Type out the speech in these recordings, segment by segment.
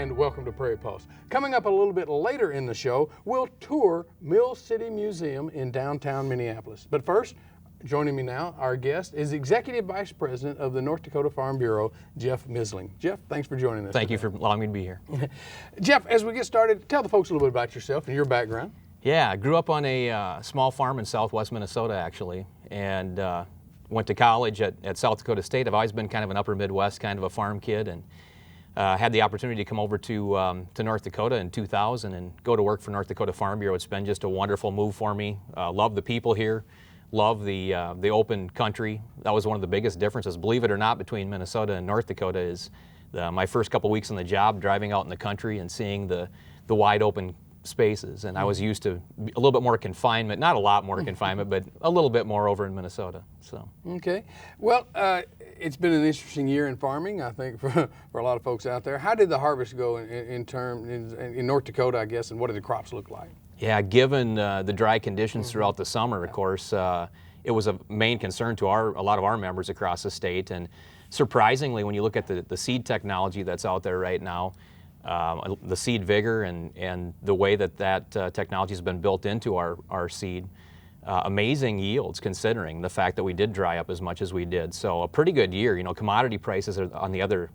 and welcome to Prairie Pulse. Coming up a little bit later in the show, we'll tour Mill City Museum in downtown Minneapolis. But first, joining me now, our guest is Executive Vice President of the North Dakota Farm Bureau, Jeff Misling. Jeff, thanks for joining us. Thank you for allowing me to be here. Jeff, as we get started, tell the folks a little bit about yourself and your background. Yeah, I grew up on a small farm in southwest Minnesota, actually, and went to college at South Dakota State. I've always been kind of an upper Midwest kind of a farm kid, and had the opportunity to come over to North Dakota in 2000 and go to work for North Dakota Farm Bureau. It's been just a wonderful move for me. Love the people here. Love the open country. That was one of the biggest differences, believe it or not, between Minnesota and North Dakota is my first couple weeks on the job, driving out in the country and seeing the wide open spaces. And I was used to a little bit more confinement, not a lot more confinement, but a little bit more over in Minnesota. So. Okay. Well, it's been an interesting year in farming, I think, for a lot of folks out there. How did the harvest go in North Dakota, I guess, and what did the crops look like? Yeah, given the dry conditions throughout the summer, of course, it was a main concern to a lot of our members across the state. And surprisingly, when you look at the seed technology that's out there right now, the seed vigor and the way that technology has been built into our seed, amazing yields considering the fact that we did dry up as much as we did. So a pretty good year. You know, commodity prices on the other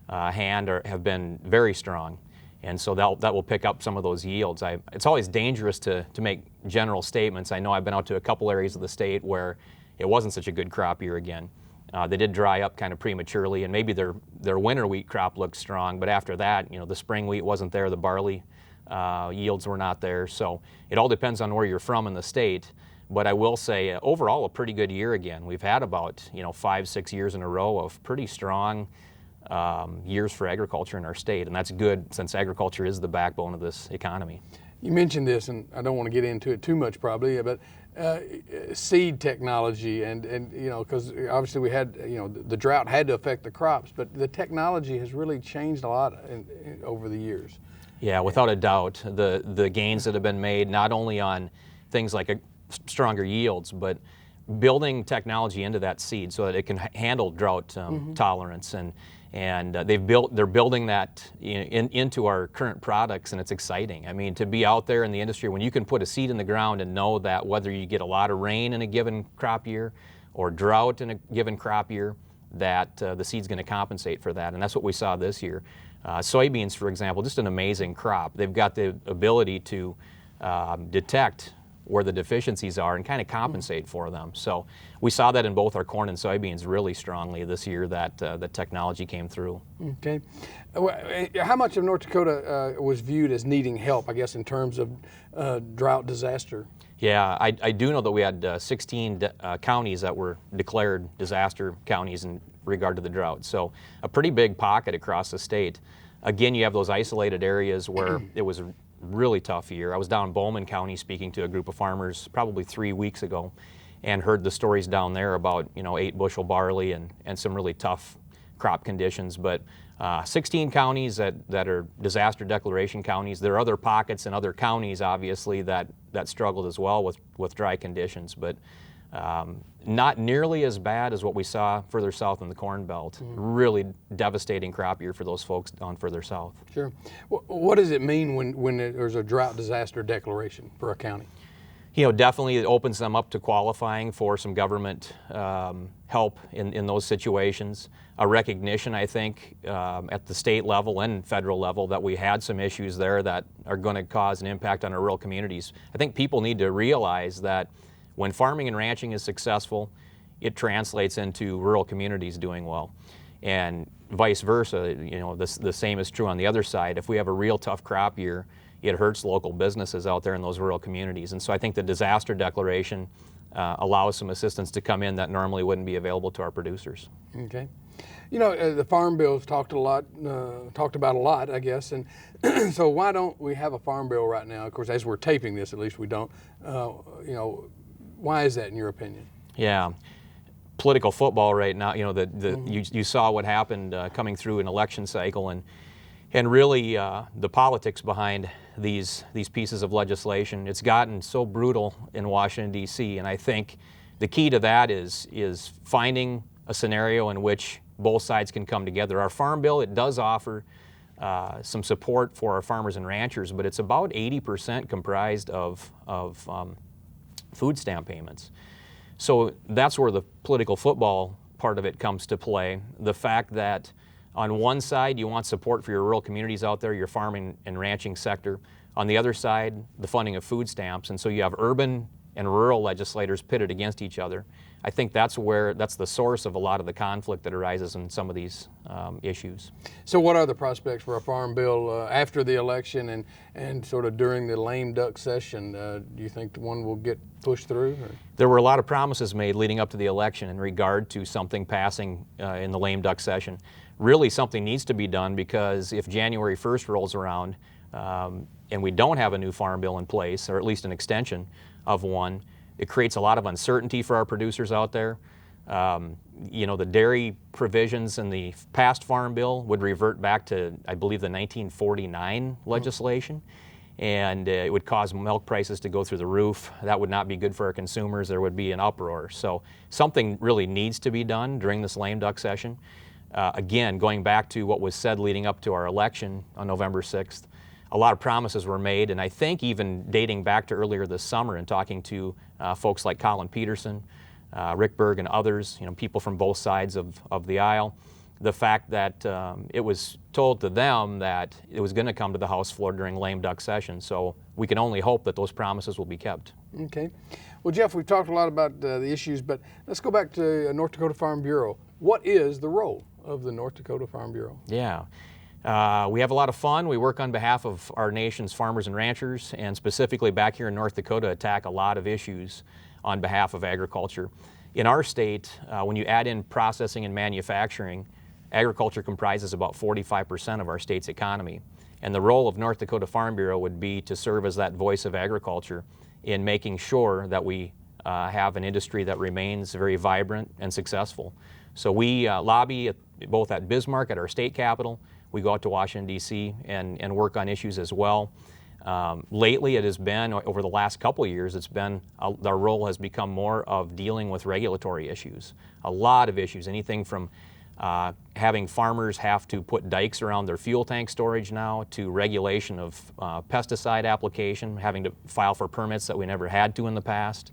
hand have been very strong. And so that will pick up some of those yields. It's always dangerous to make general statements. I know I've been out to a couple areas of the state where it wasn't such a good crop year again. They did dry up kind of prematurely, and maybe their winter wheat crop looked strong, but after that, you know, the spring wheat wasn't there, the barley yields were not there. So it all depends on where you're from in the state. But I will say, overall, a pretty good year again. We've had about 5-6 years in a row of pretty strong years for agriculture in our state, and that's good since agriculture is the backbone of this economy. You mentioned this, and I don't want to get into it too much probably, but seed technology and because obviously we had, the drought had to affect the crops, but the technology has really changed a lot over the years. Yeah, without a doubt, the gains that have been made not only on things like stronger yields, but building technology into that seed so that it can handle drought tolerance, and they're building that into our current products, and it's exciting. I mean, to be out there in the industry when you can put a seed in the ground and know that whether you get a lot of rain in a given crop year or drought in a given crop year, that the seed's going to compensate for that, and that's what we saw this year. Soybeans, for example, just an amazing crop. They've got the ability to detect where the deficiencies are and kind of compensate for them. So we saw that in both our corn and soybeans really strongly this year, that the technology came through. Okay. How much of North Dakota was viewed as needing help, I guess, in terms of drought disaster? Yeah, I do know that we had 16 counties that were declared disaster counties in regard to the drought. So a pretty big pocket across the state. Again, you have those isolated areas where it was a really tough year. I was down in Bowman County speaking to a group of farmers probably 3 weeks ago and heard the stories down there about 8 bushel barley and some really tough crop conditions. But 16 counties that are disaster declaration counties. There are other pockets in other counties obviously that struggled as well with dry conditions, but not nearly as bad as what we saw further south in the Corn Belt. Really devastating crop year for those folks down further south. Sure. What does it mean when there's a drought disaster declaration for a county? Definitely it opens them up to qualifying for some government help in those situations. A recognition, I think, at the state level and federal level that we had some issues there that are going to cause an impact on our rural communities. I think people need to realize that when farming and ranching is successful, it translates into rural communities doing well. And vice versa, the same is true on the other side. If we have a real tough crop year, it hurts local businesses out there in those rural communities. And so I think the disaster declaration allows some assistance to come in that normally wouldn't be available to our producers. Okay. The Farm Bill's talked about a lot, I guess, and so why don't we have a Farm Bill right now? Of course, as we're taping this, at least we don't. Why is that in your opinion? Yeah. Political football right now, you saw what happened coming through an election cycle, and really the politics behind these pieces of legislation. It's gotten so brutal in Washington, D.C., and I think the key to that is finding a scenario in which both sides can come together. Our Farm Bill, it does offer some support for our farmers and ranchers, but it's about 80% comprised of food stamp payments. So that's where the political football part of it comes to play. The fact that on one side you want support for your rural communities out there, your farming and ranching sector. On the other side, the funding of food stamps. And so you have urban and rural legislators pitted against each other. I think that's the source of a lot of the conflict that arises in some of these issues. So what are the prospects for a farm bill after the election and sort of during the lame duck session? Do you think one will get pushed through? Or? There were a lot of promises made leading up to the election in regard to something passing in the lame duck session. Really, something needs to be done, because if January 1st rolls around and we don't have a new farm bill in place, or at least an extension of one, it creates a lot of uncertainty for our producers out there. You know, the dairy provisions in the past farm bill would revert back to, I believe, the 1949 legislation, and it would cause milk prices to go through the roof. That would not be good for our consumers. There would be an uproar. So something really needs to be done during this lame duck session. Again, going back to what was said leading up to our election on November 6th, a lot of promises were made, and I think even dating back to earlier this summer and talking to folks like Colin Peterson, Rick Berg, and others, you know, people from both sides of the aisle, the fact that it was told to them that it was going to come to the House floor during lame duck session. So we can only hope that those promises will be kept. Okay. Well, Jeff, we've talked a lot about the issues, but let's go back to North Dakota Farm Bureau. What is the role of the North Dakota Farm Bureau? Yeah. We have a lot of fun. We work on behalf of our nation's farmers and ranchers, and specifically back here in North Dakota, attack a lot of issues on behalf of agriculture. In our state, when you add in processing and manufacturing, agriculture comprises about 45% of our state's economy. And the role of North Dakota Farm Bureau would be to serve as that voice of agriculture in making sure that we have an industry that remains very vibrant and successful. So we lobby both at Bismarck, at our state capitol. We go out to Washington, D.C. and work on issues as well. Lately, it has been, over the last couple of years, it's been, our role has become more of dealing with regulatory issues. A lot of issues, anything from having farmers have to put dikes around their fuel tank storage now, to regulation of pesticide application, having to file for permits that we never had to in the past,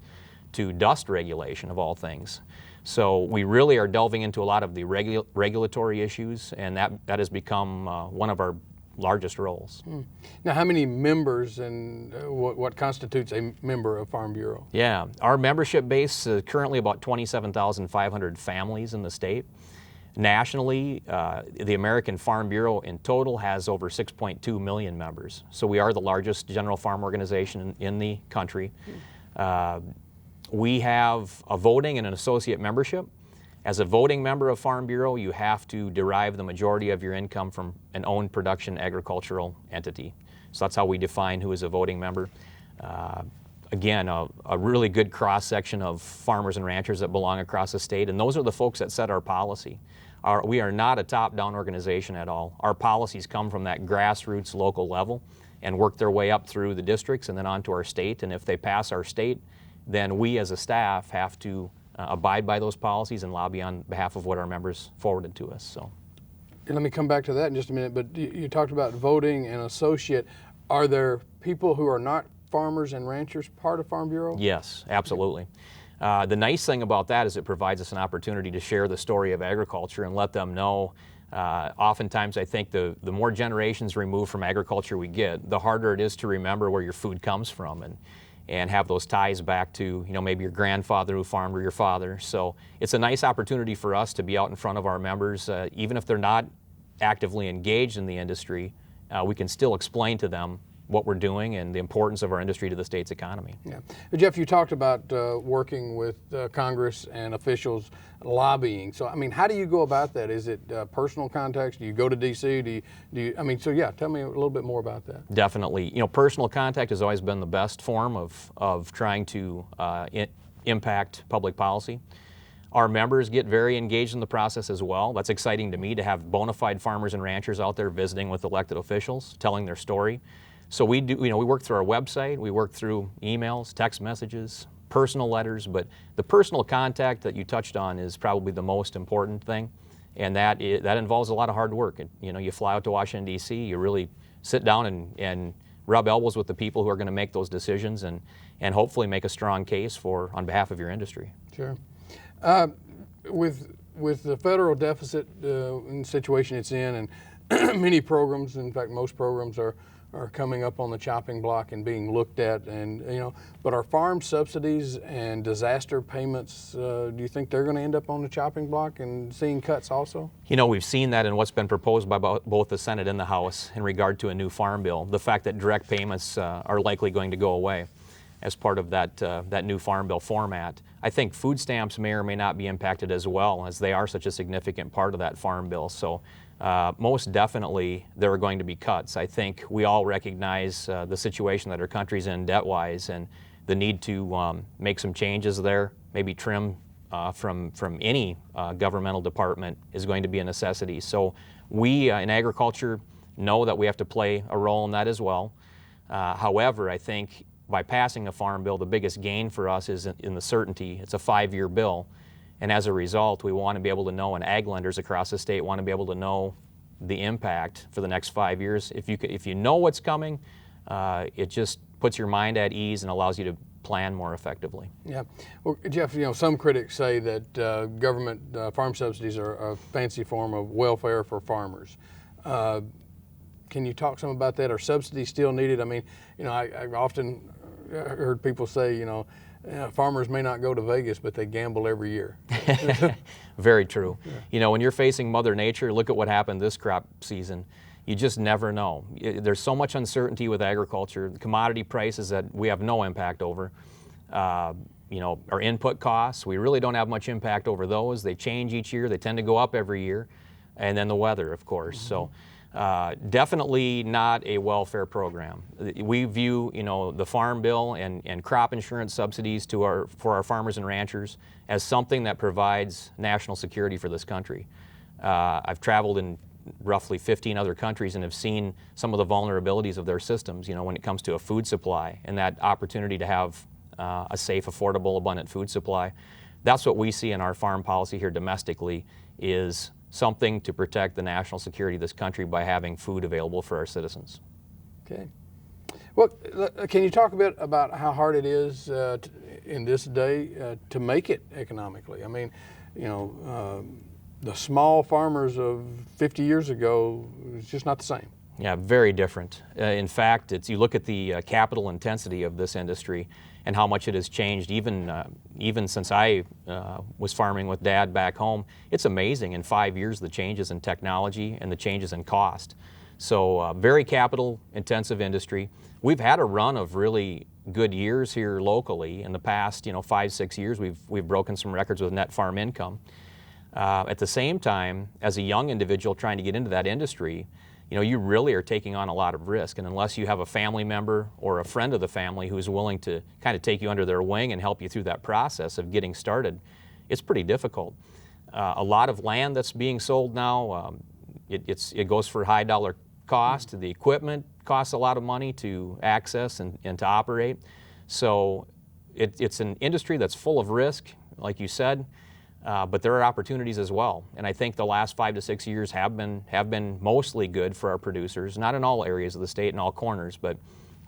to dust regulation of all things. So we really are delving into a lot of the regulatory issues, and that has become one of our largest roles. Now, how many members and what constitutes a member of Farm Bureau? Yeah, our membership base is currently about 27,500 families in the state. Nationally, the American Farm Bureau in total has over 6.2 million members. So we are the largest general farm organization in the country. We have a voting and an associate membership. As a voting member of Farm Bureau, you have to derive the majority of your income from an owned production agricultural entity. So that's how we define who is a voting member. Again, a really good cross-section of farmers and ranchers that belong across the state, and those are the folks that set our policy. We are not a top-down organization at all. Our policies come from that grassroots local level and work their way up through the districts and then onto our state, and if they pass our state, then we as a staff have to abide by those policies and lobby on behalf of what our members forwarded to us. So, and let me come back to that in just a minute, but you talked about voting and associate. Are there people who are not farmers and ranchers part of Farm Bureau? Yes, absolutely. The nice thing about that is it provides us an opportunity to share the story of agriculture and let them know. Oftentimes I think the more generations removed from agriculture we get, the harder it is to remember where your food comes from and have those ties back to, you know, maybe your grandfather who farmed or your father. So it's a nice opportunity for us to be out in front of our members, even if they're not actively engaged in the industry. We can still explain to them what we're doing and the importance of our industry to the state's economy. Yeah. Jeff, you talked about working with Congress and officials lobbying. So, I mean, how do you go about that? Is it personal contacts? Do you go to D.C.? Do you, I mean, so yeah, tell me a little bit more about that. Definitely. You know, personal contact has always been the best form of trying to impact public policy. Our members get very engaged in the process as well. That's exciting to me to have bona fide farmers and ranchers out there visiting with elected officials, telling their story. So we do, you know, we work through our website, we work through emails, text messages, personal letters, but the personal contact that you touched on is probably the most important thing. And that involves a lot of hard work. And, you know, you fly out to Washington, D.C., you really sit down and rub elbows with the people who are going to make those decisions and hopefully make a strong case on behalf of your industry. Sure. With the federal deficit in the situation it's in, and many programs, in fact most programs are coming up on the chopping block and being looked at, and but are farm subsidies and disaster payments, do you think they're going to end up on the chopping block and seeing cuts also? You know, we've seen that in what's been proposed by both the Senate and the House in regard to a new farm bill, the fact that direct payments are likely going to go away as part of that new farm bill format. I think food stamps may or may not be impacted as well, as they are such a significant part of that farm bill. So most definitely there are going to be cuts. I think we all recognize the situation that our country's in debt-wise and the need to make some changes there, maybe trim from any governmental department is going to be a necessity. So we in agriculture know that we have to play a role in that as well. However, I think by passing a farm bill, the biggest gain for us is in the certainty. It's a 5-year bill, and as a result, we want to be able to know, and ag lenders across the state want to be able to know the impact for the next 5 years. If you know what's coming, it just puts your mind at ease and allows you to plan more effectively. Yeah. Well, Jeff, some critics say that government farm subsidies are a fancy form of welfare for farmers. Can you talk some about that? Are subsidies still needed? I mean, I often heard people say, farmers may not go to Vegas, but they gamble every year. Very true. Yeah. When you're facing Mother Nature, look at what happened this crop season. You just never know. There's so much uncertainty with agriculture. The commodity prices that we have no impact over. Our input costs, we really don't have much impact over those. They change each year. They tend to go up every year. And then the weather, of course. Mm-hmm. So definitely not a welfare program. We view, the farm bill and crop insurance subsidies for our farmers and ranchers as something that provides national security for this country. I've traveled in roughly 15 other countries and have seen some of the vulnerabilities of their systems, when it comes to a food supply and that opportunity to have a safe, affordable, abundant food supply. That's what we see in our farm policy here domestically, is something to protect the national security of this country by having food available for our citizens. Okay. Well, can you talk a bit about how hard it is in this day to make it economically? I mean, the small farmers of 50 years ago is just not the same. Yeah, very different. In fact, you look at the capital intensity of this industry and how much it has changed even since I was farming with Dad back home. It's amazing in 5 years the changes in technology and the changes in cost. So very capital intensive industry. We've had a run of really good years here locally. In the past 5-6 years we've broken some records with net farm income. At the same time, as a young individual trying to get into that industry, you really are taking on a lot of risk, and unless you have a family member or a friend of the family who's willing to kind of take you under their wing and help you through that process of getting started, it's pretty difficult. A lot of land that's being sold now, it goes for high dollar cost. The equipment costs a lot of money to access and to operate. So it's an industry that's full of risk, like you said. But there are opportunities as well, and I think the last 5 to 6 years have been mostly good for our producers. Not in all areas of the state and all corners, but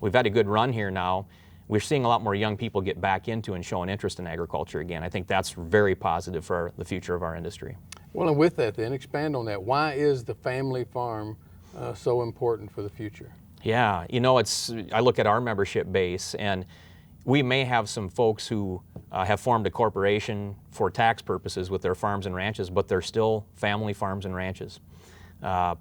we've had a good run here now. We're seeing a lot more young people get back into and show an interest in agriculture again. I think that's very positive for the future of our industry. Well, and with that, then expand on that. Why is the family farm so important for the future? Yeah, I look at our membership base, and we may have some folks who have formed a corporation for tax purposes with their farms and ranches, but they're still family farms and ranches.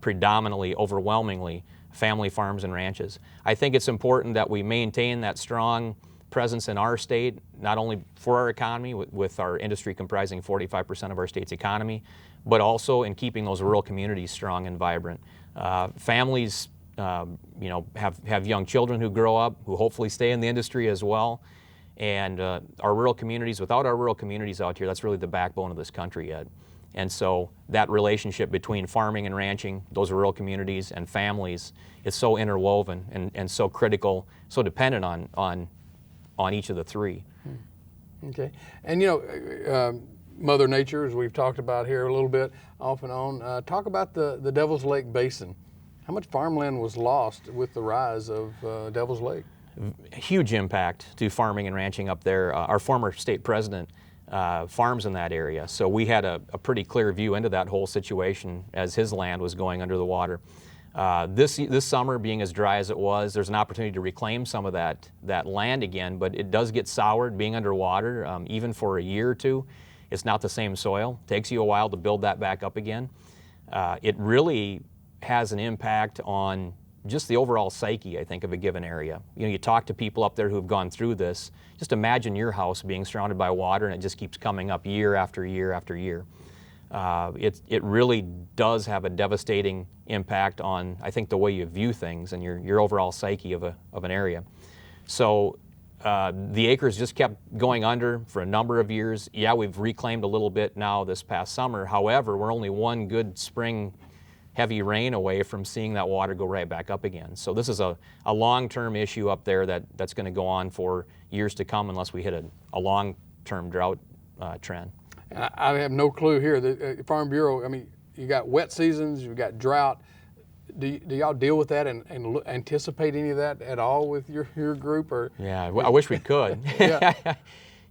Predominantly, overwhelmingly, family farms and ranches. I think it's important that we maintain that strong presence in our state, not only for our economy, with our industry comprising 45% of our state's economy, but also in keeping those rural communities strong and vibrant. Families have young children who grow up, who hopefully stay in the industry as well. And our rural communities, without our rural communities out here, that's really the backbone of this country, Ed. And so that relationship between farming and ranching, those rural communities and families, is so interwoven and so critical, so dependent on each of the three. Okay. And Mother Nature, as we've talked about here a little bit off and on. Talk about the Devil's Lake Basin. How much farmland was lost with the rise of Devil's Lake? Huge impact to farming and ranching up there. Our former state president farms in that area, so we had a pretty clear view into that whole situation as his land was going under the water. This summer, being as dry as it was, there's an opportunity to reclaim some of that land again, but it does get soured being underwater, even for a year or two. It's not the same soil. It takes you a while to build that back up again. It really has an impact on just the overall psyche, I think, of a given area. You know, you talk to people up there who have gone through this. Just imagine your house being surrounded by water and it just keeps coming up year after year after year. It really does have a devastating impact on, I think, the way you view things and your overall psyche of an area. So the acres just kept going under for a number of years. Yeah, we've reclaimed a little bit now this past summer. However, we're only one good spring heavy rain away from seeing that water go right back up again. So this is a long-term issue up there that's going to go on for years to come unless we hit a long-term drought trend. I have no clue here. The Farm Bureau, I mean, you got wet seasons, you've got drought. Do y'all deal with that and anticipate any of that at all with your group? Or yeah, I wish we could. Yeah.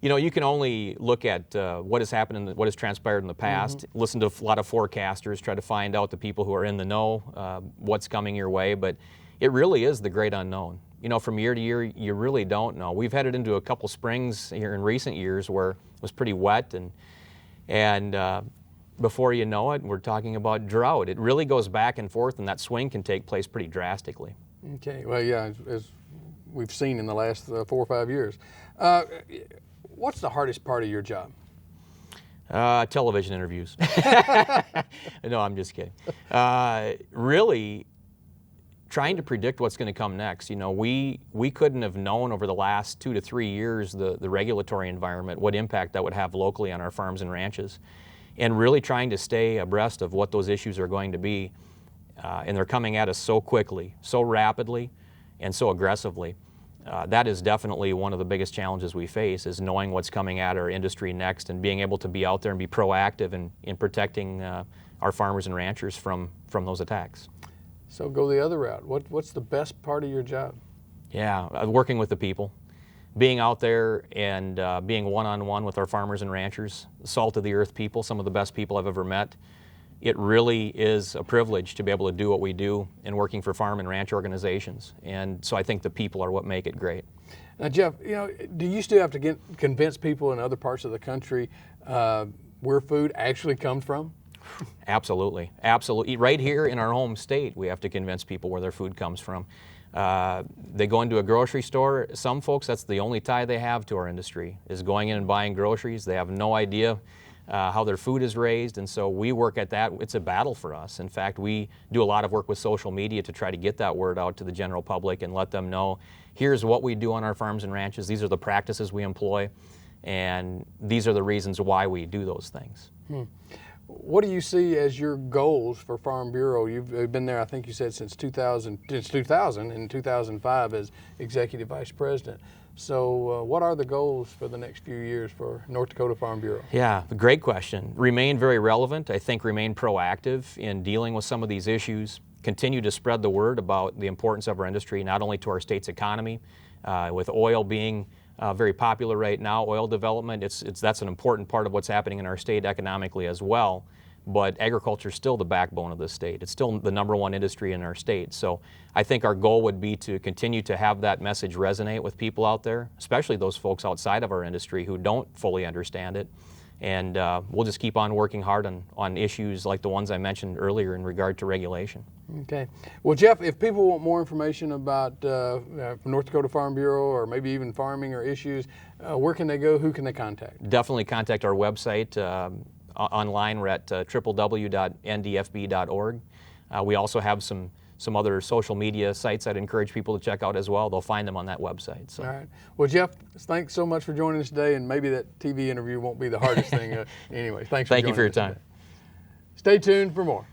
You know, you can only look at what has happened and what has transpired in the past, listen to a lot of forecasters, try to find out the people who are in the know, what's coming your way, but it really is the great unknown. You know, from year to year, you really don't know. We've headed into a couple springs here in recent years where it was pretty wet, and before you know it, we're talking about drought. It really goes back and forth, and that swing can take place pretty drastically. Okay, well, yeah, as we've seen in the last 4 or 5 years. What's the hardest part of your job? Television interviews. No, I'm just kidding. Really, trying to predict what's going to come next. You know, we couldn't have known over the last 2 to 3 years the regulatory environment, what impact that would have locally on our farms and ranches, and really trying to stay abreast of what those issues are going to be. And they're coming at us so quickly, so rapidly, and so aggressively. That is definitely one of the biggest challenges we face, is knowing what's coming at our industry next and being able to be out there and be proactive in protecting our farmers and ranchers from those attacks. So go the other route. What's the best part of your job? Yeah, working with the people, being out there and being one-on-one with our farmers and ranchers, salt of the earth people, some of the best people I've ever met. It really is a privilege to be able to do what we do in working for farm and ranch organizations. And so I think the people are what make it great. Now, Jeff, you know, do you still have to convince people in other parts of the country where food actually comes from? Absolutely, absolutely. Right here in our home state, we have to convince people where their food comes from. They go into a grocery store. Some folks, that's the only tie they have to our industry, is going in and buying groceries. They have no idea how their food is raised, and so we work at that. It's a battle for us. In fact, we do a lot of work with social media to try to get that word out to the general public and let them know, here's what we do on our farms and ranches, these are the practices we employ, and these are the reasons why we do those things. What do you see as your goals for Farm Bureau? You've been there, I think you said, since 2000, and 2005 as Executive Vice President. So what are the goals for the next few years for North Dakota Farm Bureau? Yeah, great question. Remain very relevant. I think remain proactive in dealing with some of these issues. Continue to spread the word about the importance of our industry, not only to our state's economy, with oil being very popular right now, oil development, that's an important part of what's happening in our state economically as well. But agriculture is still the backbone of the state. It's still the #1 industry in our state. So I think our goal would be to continue to have that message resonate with people out there, especially those folks outside of our industry who don't fully understand it. And we'll just keep on working hard on issues like the ones I mentioned earlier in regard to regulation. Okay. Well, Jeff, if people want more information about North Dakota Farm Bureau, or maybe even farming or issues, where can they go? Who can they contact? Definitely contact our website. Online, we're at www.ndfb.org. We also have some other social media sites I'd encourage people to check out as well. They'll find them on that website. So. All right. Well, Jeff, thanks so much for joining us today, and maybe that TV interview won't be the hardest thing. Anyway, thanks for joining us. Thank you for your time. Today. Stay tuned for more.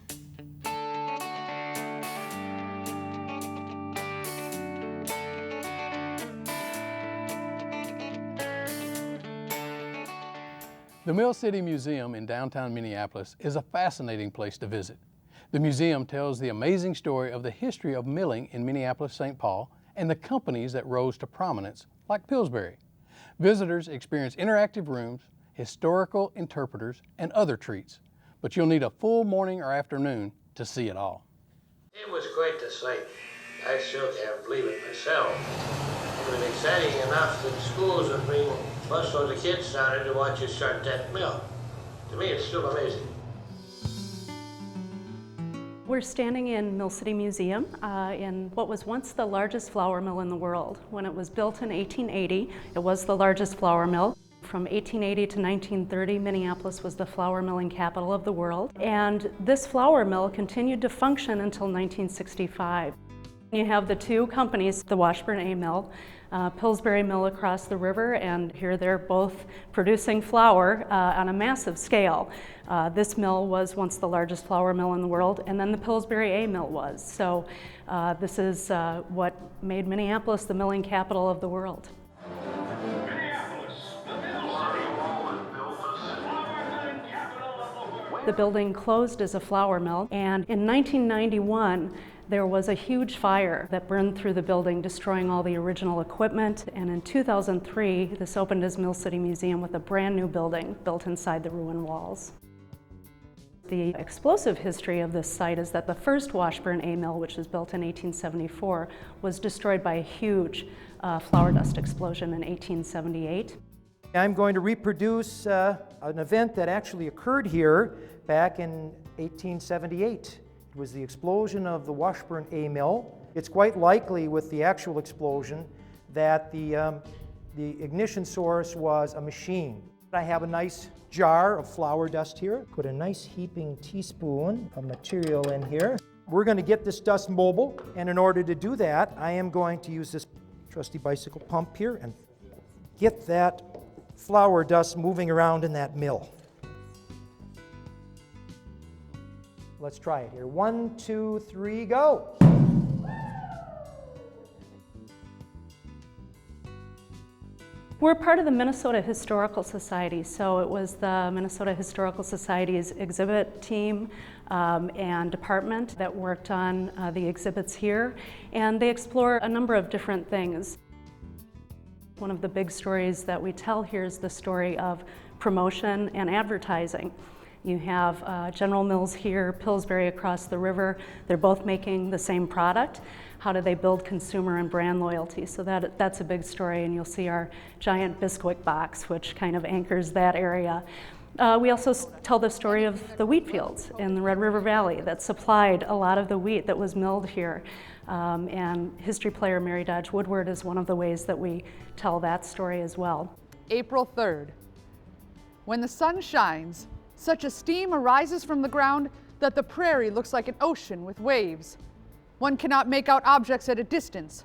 The Mill City Museum in downtown Minneapolis is a fascinating place to visit. The museum tells the amazing story of the history of milling in Minneapolis-St. Paul and the companies that rose to prominence, like Pillsbury. Visitors experience interactive rooms, historical interpreters, and other treats. But you'll need a full morning or afternoon to see it all. It was quite the sight. I still can't believe it myself. It was exciting enough that schools would bring busloads of kids down here to watch you start that mill. To me, it's still amazing. We're standing in Mill City Museum in what was once the largest flour mill in the world. When it was built in 1880, it was the largest flour mill. From 1880 to 1930, Minneapolis was the flour milling capital of the world. And this flour mill continued to function until 1965. You have the two companies, the Washburn A Mill, Pillsbury Mill across the river, and here they're both producing flour on a massive scale. This mill was once the largest flour mill in the world, and then the Pillsbury A Mill was. So this is what made Minneapolis the milling capital of the world. The building closed as a flour mill, and in 1991, there was a huge fire that burned through the building, destroying all the original equipment. And in 2003, this opened as Mill City Museum with a brand new building built inside the ruined walls. The explosive history of this site is that the first Washburn A Mill, which was built in 1874, was destroyed by a huge flour dust explosion in 1878. I'm going to reproduce an event that actually occurred here back in 1878. It was the explosion of the Washburn A Mill. It's quite likely with the actual explosion that the ignition source was a machine. I have a nice jar of flour dust here. Put a nice heaping teaspoon of material in here. We're going to get this dust mobile, and in order to do that, I am going to use this trusty bicycle pump here and get that flour dust moving around in that mill. Let's try it here. 1, 2, 3, go. We're part of the Minnesota Historical Society, so it was the Minnesota Historical Society's exhibit team and department that worked on the exhibits here, and they explore a number of different things. One of the big stories that we tell here is the story of promotion and advertising. You have General Mills here, Pillsbury across the river. They're both making the same product. How do they build consumer and brand loyalty? So that's a big story, and you'll see our giant Bisquick box, which kind of anchors that area. We also tell the story of the wheat fields in the Red River Valley that supplied a lot of the wheat that was milled here. And history player Mary Dodge Woodward is one of the ways that we tell that story as well. April 3rd. When the sun shines, such a steam arises from the ground that the prairie looks like an ocean with waves. One cannot make out objects at a distance.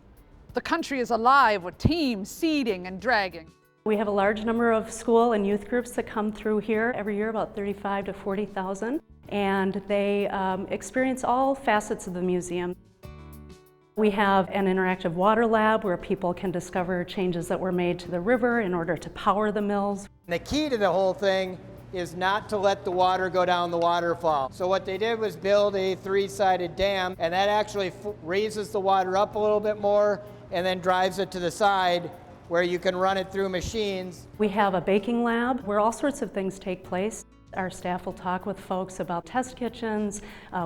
The country is alive with teams seeding and dragging. We have a large number of school and youth groups that come through here every year, about 35 to 40,000, and they experience all facets of the museum. We have an interactive water lab where people can discover changes that were made to the river in order to power the mills. The key to the whole thing is not to let the water go down the waterfall. So what they did was build a 3-sided dam, and that actually raises the water up a little bit more and then drives it to the side where you can run it through machines. We have a baking lab where all sorts of things take place. Our staff will talk with folks about test kitchens,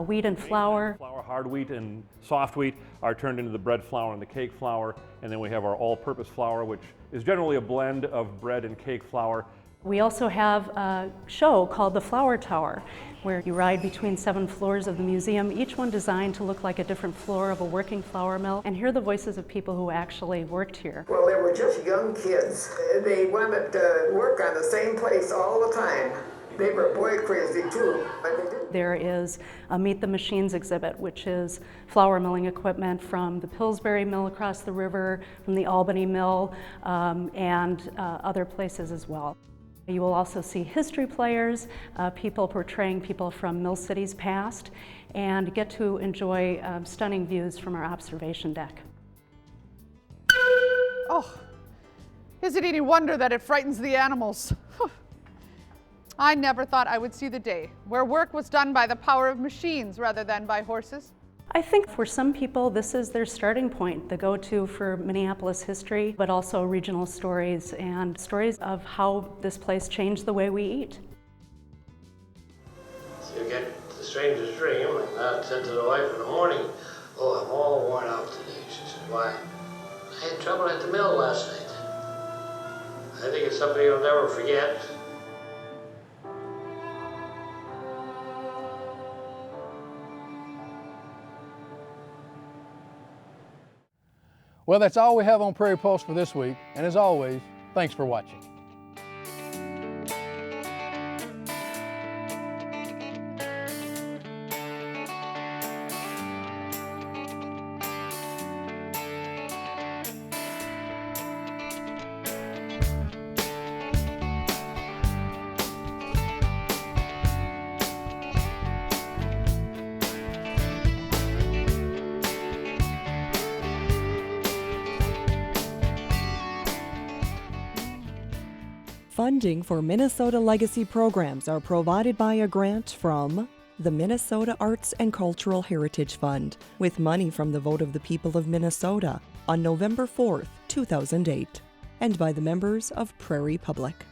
wheat and flour. Hard wheat and soft wheat are turned into the bread flour and the cake flour, and then we have our all-purpose flour, which is generally a blend of bread and cake flour. We also have a show called the Flour Tower, where you ride between 7 floors of the museum, each one designed to look like a different floor of a working flour mill, and hear the voices of people who actually worked here. Well, they were just young kids. They wanted to work on the same place all the time. They were boy crazy too. There is a Meet the Machines exhibit, which is flour milling equipment from the Pillsbury Mill across the river, from the Albany Mill, and other places as well. You will also see history players, people portraying people from Mill City's past, and get to enjoy stunning views from our observation deck. Oh, is it any wonder that it frightens the animals? I never thought I would see the day where work was done by the power of machines rather than by horses. I think for some people, this is their starting point, the go-to for Minneapolis history, but also regional stories and stories of how this place changed the way we eat. So you get the strangest dream, and I said to the wife in the morning, "Oh, I'm all worn out today." She said, "Why?" "I had trouble at the mill last night." I think it's something you'll never forget. Well, that's all we have on Prairie Pulse for this week. And as always, thanks for watching. Funding for Minnesota Legacy programs are provided by a grant from the Minnesota Arts and Cultural Heritage Fund, with money from the vote of the people of Minnesota on November 4th, 2008, and by the members of Prairie Public.